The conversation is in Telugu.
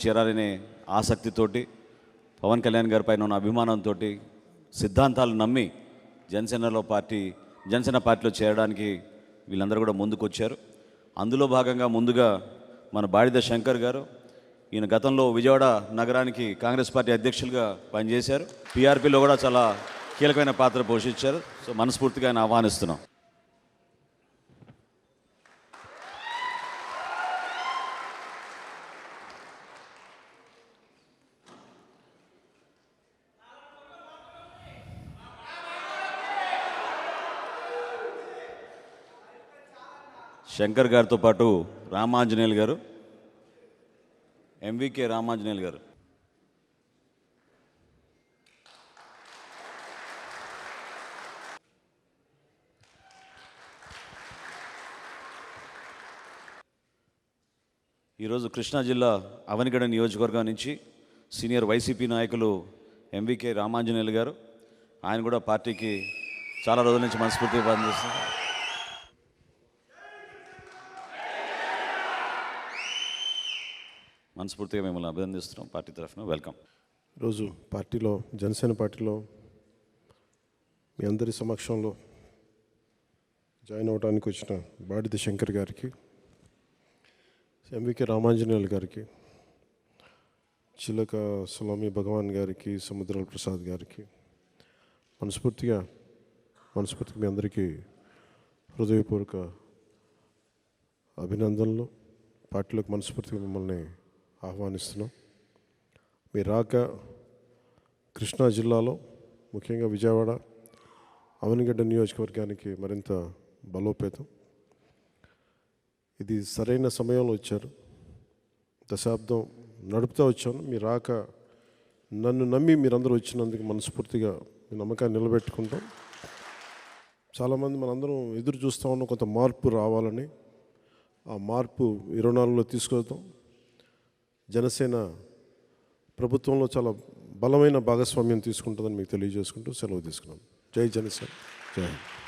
చేరాలనే ఆసక్తితోటి పవన్ కళ్యాణ్ గారి పైన ఉన్న అభిమానంతో సిద్ధాంతాలు నమ్మి జనసేన పార్టీలో చేరడానికి వీళ్ళందరూ కూడా ముందుకు వచ్చారు. అందులో భాగంగా ముందుగా మన బాడిద శంకర్ గారు, ఈయన గతంలో విజయవాడ నగరానికి కాంగ్రెస్ పార్టీ అధ్యక్షులుగా పనిచేశారు. పీఆర్పీలో కూడా చాలా కీలకమైన పాత్ర పోషించారు. సో మనస్ఫూర్తిగా ఆయన ఆహ్వానిస్తున్నాం. శంకర్ గారితో పాటు రామాంజనేయులు గారు, ఎంవికే రామాంజనేయులు గారు. ఈరోజు కృష్ణా జిల్లా అవనిగడ్డ నియోజకవర్గం నుంచి సీనియర్ వైసీపీ నాయకులు ఎంవికే రామాంజనేయులు గారు, ఆయన కూడా పార్టీకి చాలా రోజుల నుంచి మనస్ఫూర్తిగా పనిచేస్తున్నారు. మనస్ఫూర్తిగా మిమ్మల్ని అభినందిస్తున్నాం. పార్టీ తరఫున వెల్కమ్. ఈరోజు పార్టీలో, జనసేన పార్టీలో మీ అందరి సమక్షంలో జాయిన్ అవ్వడానికి వచ్చిన బాడిద శంకర్ గారికి, ఎంవికే రామాంజనేయులు గారికి, చిలక స్వామి భగవాన్ గారికి, సముద్రాల ప్రసాద్ గారికి మనస్ఫూర్తిగా మీ అందరికీ హృదయపూర్వక అభినందనలు. పార్టీలోకి మనస్ఫూర్తిగా మిమ్మల్ని ఆహ్వానిస్తున్నాం. మీ రాక కృష్ణా జిల్లాలో, ముఖ్యంగా విజయవాడ అవనిగడ్డ నియోజకవర్గానికి మరింత బలోపేతం. ఇది సరైన సమయంలో వచ్చారు. దశాబ్దం నడుపుతూ వచ్చాను. మీ రాక నన్ను నమ్మి మీరందరూ వచ్చినందుకు మనస్ఫూర్తిగా మీ నమ్మకాన్ని నిలబెట్టుకుంటాం. చాలామంది మనందరం ఎదురు చూస్తూ ఉన్నాం కొంత మార్పు రావాలని. ఆ మార్పు 24లో తీసుకొద్దాం. జనసేన ప్రభుత్వంలో చాలా బలమైన భాగస్వామ్యం తీసుకుంటుందని మీకు తెలియజేసుకుంటూ సెలవు తీసుకున్నాం. జై జనసేన, జై హింద్.